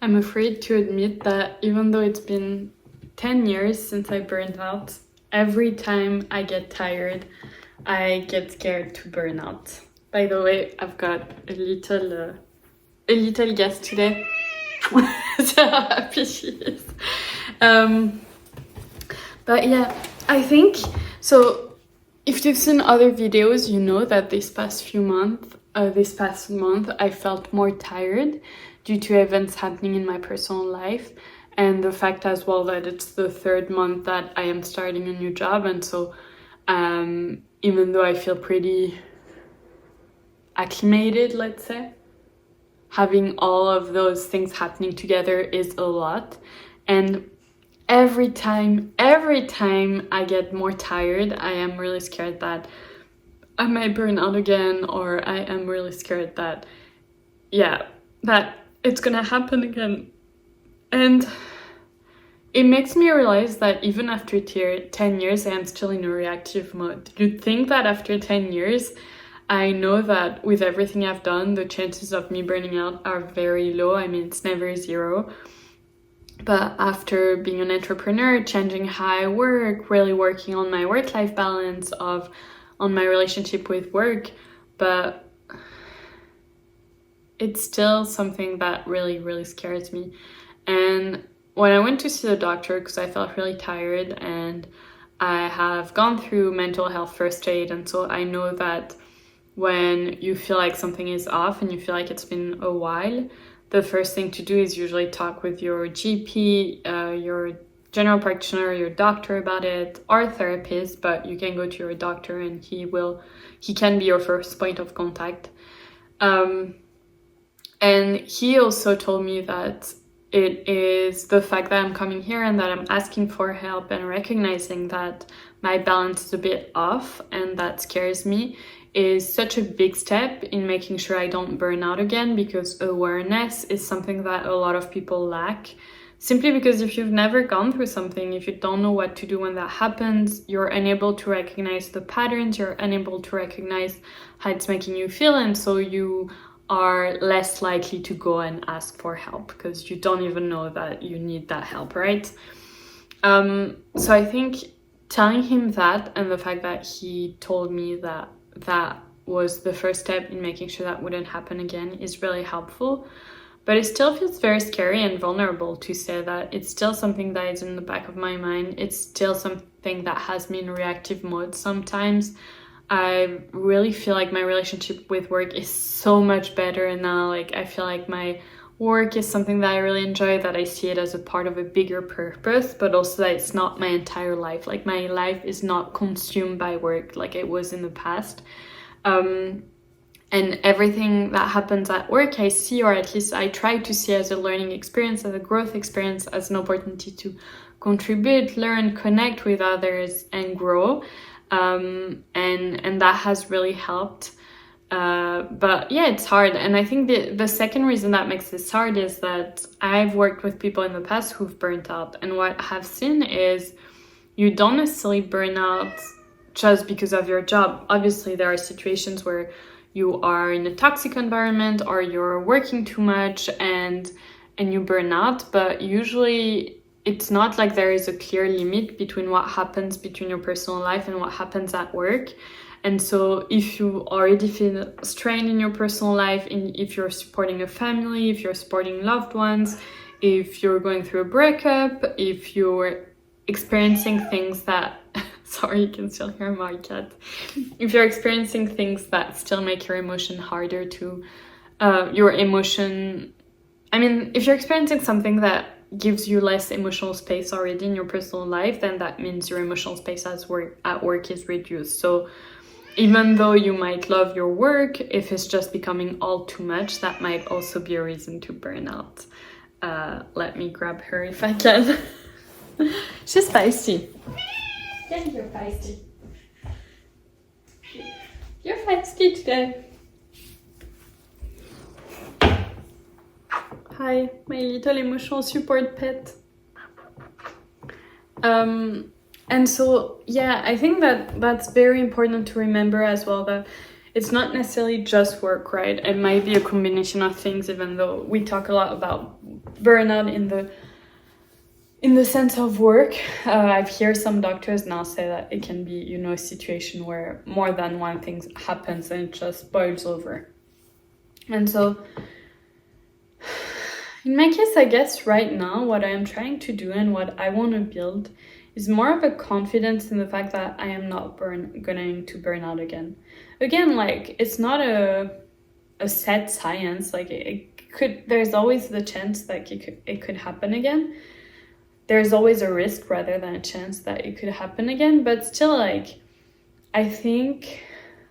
I'm afraid to admit that even though it's been 10 years since I burned out, every time I get tired, I get scared to burn out. By the way, I've got a little guest today. So happy she is. But yeah, I think so. If you've seen other videos, you know that this past month, I felt more tired due to events happening in my personal life, and the fact as well that it's the third month that I am starting a new job, and so even though I feel pretty acclimated, let's say, having all of those things happening together is a lot. And every time I get more tired, I am really scared that I might burn out again, or I am really scared that it's gonna happen again. And it makes me realize that even after 10 years, I am still in a reactive mode. You'd think that after 10 years, I know that with everything I've done, the chances of me burning out are very low. I mean, it's never zero. But after being an entrepreneur, changing how I work, really working on my work-life balance, on my relationship with work, but it's still something that really, really scares me. And when I went to see the doctor, because I felt really tired, and I have gone through mental health first aid, and so I know that when you feel like something is off and you feel like it's been a while, the first thing to do is usually talk with your GP, your general practitioner, your doctor about it, or therapist, but you can go to your doctor and he can be your first point of contact. And he also told me that it is the fact that I'm coming here and that I'm asking for help and recognizing that my balance is a bit off and that scares me is such a big step in making sure I don't burn out again, because awareness is something that a lot of people lack. Simply because if you've never gone through something, if you don't know what to do when that happens, you're unable to recognize the patterns, you're unable to recognize how it's making you feel, and so you are less likely to go and ask for help because you don't even know that you need that help, right? So I think telling him that, and the fact that he told me that was the first step in making sure that wouldn't happen again, is really helpful. But it still feels very scary and vulnerable to say that. It's still something that is in the back of my mind. It's still something that has me in reactive mode sometimes. I really feel like my relationship with work is so much better now. Like, I feel like my work is something that I really enjoy, that I see it as a part of a bigger purpose, but also that it's not my entire life. Like, my life is not consumed by work like it was in the past. And everything that happens at work, I see, or at least I try to see, as a learning experience, as a growth experience, as an opportunity to contribute, learn, connect with others, and grow. And that has really helped. But yeah, it's hard. And I think the second reason that makes this hard is that I've worked with people in the past who've burnt out. And what I've seen is you don't necessarily burn out just because of your job. Obviously, there are situations where you are in a toxic environment or you're working too much and you burn out. But usually it's not like there is a clear limit between what happens between your personal life and what happens at work. And so if you already feel strained in your personal life, and if you're supporting a family, if you're supporting loved ones, if you're going through a breakup, if you're experiencing things that sorry, you can still hear my cat. If you're experiencing things that still make your emotion harder to if you're experiencing something that gives you less emotional space already in your personal life, then that means your emotional space at work is reduced. So even though you might love your work, if it's just becoming all too much, that might also be a reason to burn out. Let me grab her if I can. She's feisty. Yeah, you're feisty. You're feisty today. Hi, my little emotional support pet. And so, yeah, I think that's very important to remember as well, that it's not necessarily just work, right? It might be a combination of things, even though we talk a lot about burnout in the sense of work. I've heard some doctors now say that it can be, a situation where more than one thing happens and it just boils over. And so in my case, I guess right now what I am trying to do and what I want to build is more of a confidence in the fact that I am not going to burn out again. Again, like, it's not a set science. Like, there's always the chance that it could happen again. There's always a risk rather than a chance that it could happen again. But still, like, I think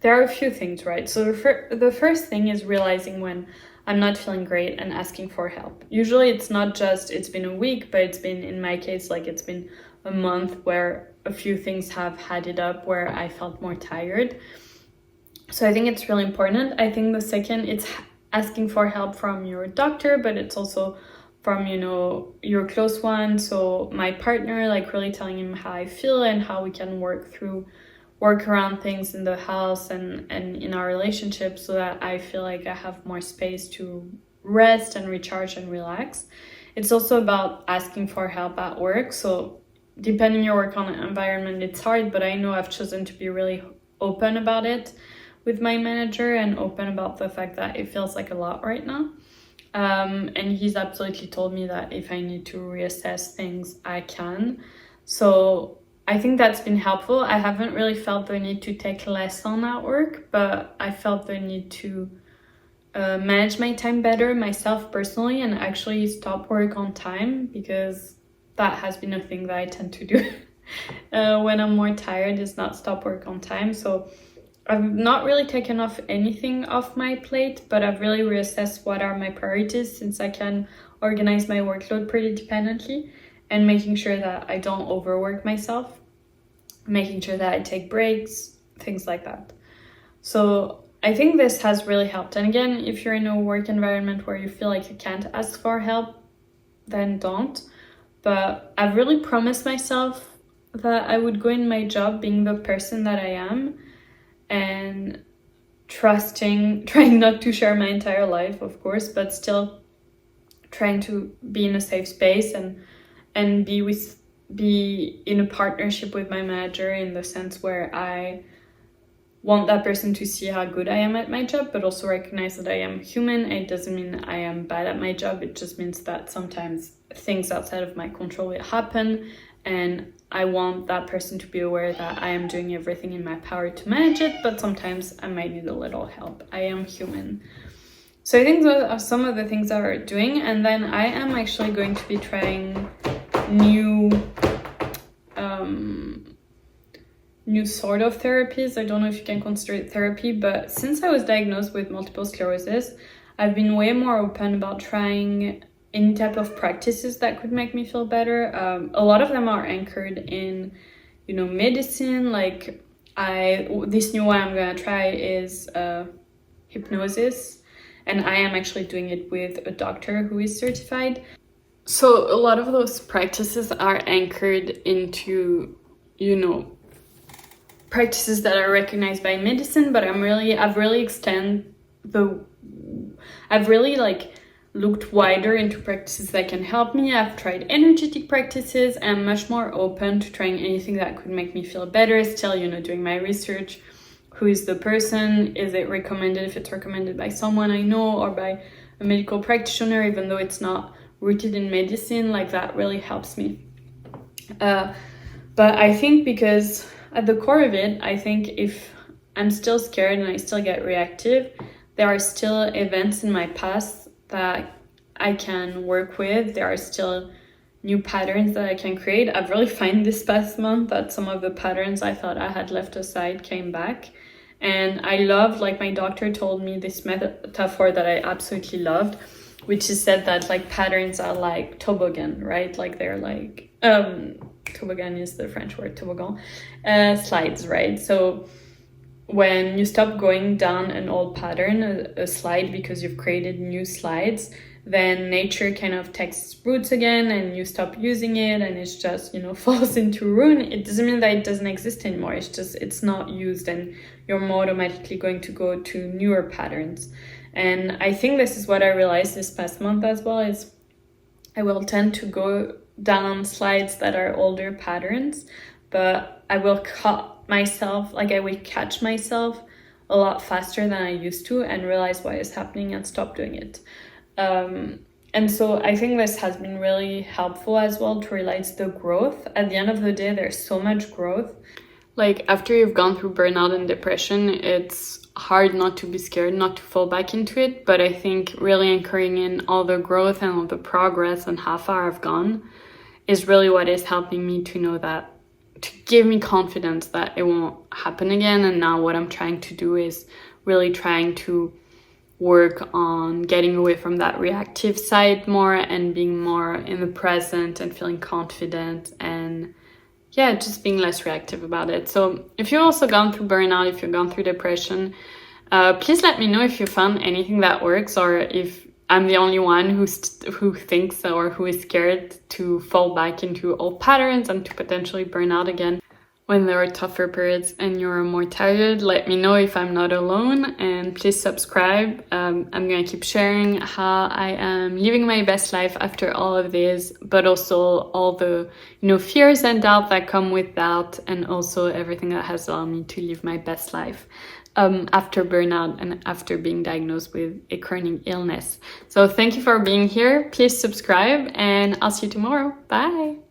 there are a few things, right? So the first thing is realizing when I'm not feeling great and asking for help. Usually it's not just it's been a week, but it's been, in my case, like it's been a month where a few things have added up where I felt more tired. So I think it's really important. I think the second, it's asking for help from your doctor, but it's also from, your close one. So my partner, like really telling him how I feel and how we can work around things in the house and in our relationship so that I feel like I have more space to rest and recharge and relax. It's also about asking for help at work. So depending on your work environment, it's hard, but I know I've chosen to be really open about it with my manager and open about the fact that it feels like a lot right now. And he's absolutely told me that if I need to reassess things, I can. So I think that's been helpful. I haven't really felt the need to take less on at work, but I felt the need to manage my time better myself personally and actually stop work on time, because that has been a thing that I tend to do when I'm more tired, is not stop work on time. So I've not really taken anything off my plate, but I've really reassessed what are my priorities, since I can organize my workload pretty dependently, and making sure that I don't overwork myself, making sure that I take breaks, things like that. So I think this has really helped. And again, if you're in a work environment where you feel like you can't ask for help, then don't. But I've really promised myself that I would go in my job being the person that I am, and trying not to share my entire life, of course, but still trying to be in a safe space and be in a partnership with my manager, in the sense where I want that person to see how good I am at my job, but also recognize that I am human. It doesn't mean I am bad at my job. It just means that sometimes things outside of my control will happen, and I want that person to be aware that I am doing everything in my power to manage it, but sometimes I might need a little help. I am human. So I think those are some of the things that we're doing. And then I am actually going to be trying new sort of therapies. I don't know if you can consider it therapy, but since I was diagnosed with multiple sclerosis, I've been way more open about trying any type of practices that could make me feel better. A lot of them are anchored in, medicine. Like this new one I'm gonna try is hypnosis, and I am actually doing it with a doctor who is certified. So a lot of those practices are anchored into, practices that are recognized by medicine, but I've really looked wider into practices that can help me. I've tried energetic practices, and I'm much more open to trying anything that could make me feel better. Still, doing my research. Who is the person? Is it recommended? If it's recommended by someone I know or by a medical practitioner, even though it's not rooted in medicine, like that really helps me. But I think because at the core of it, I think if I'm still scared and I still get reactive, there are still events in my past that I can work with. There are still new patterns that I can create. I've really found this past month that some of the patterns I thought I had left aside came back. And I loved, my doctor told me this metaphor that I absolutely loved, which is said that patterns are like toboggan, right? They're toboggan is the French word, toboggan, slides, right? So when you stop going down an old pattern, a slide, because you've created new slides, then nature kind of takes its roots again and you stop using it, and it's just, falls into ruin. It doesn't mean that it doesn't exist anymore. It's just, it's not used, and you're more automatically going to go to newer patterns. And I think this is what I realized this past month as well, is I will tend to go down slides that are older patterns, but I will cut myself, like I will catch myself a lot faster than I used to and realize why is happening and stop doing it. And so I think this has been really helpful as well to realize the growth. At the end of the day, there's so much growth. Like after you've gone through burnout and depression, it's hard not to be scared, not to fall back into it. But I think really anchoring in all the growth and all the progress and how far I've gone is really what is helping me to know that, to give me confidence that it won't happen again. And now what I'm trying to do is really trying to work on getting away from that reactive side more and being more in the present and feeling confident and yeah, just being less reactive about it. So if you've also gone through burnout, if you've gone through depression, please let me know if you found anything that works, or if I'm the only one who thinks or who is scared to fall back into old patterns and to potentially burn out again when there are tougher periods and you're more tired. Let me know if I'm not alone, and please subscribe. I'm gonna keep sharing how I am living my best life after all of this, but also all the fears and doubt that come with that, and also everything that has allowed me to live my best life after burnout and after being diagnosed with a chronic illness. So thank you for being here. Please subscribe, and I'll see you tomorrow. Bye.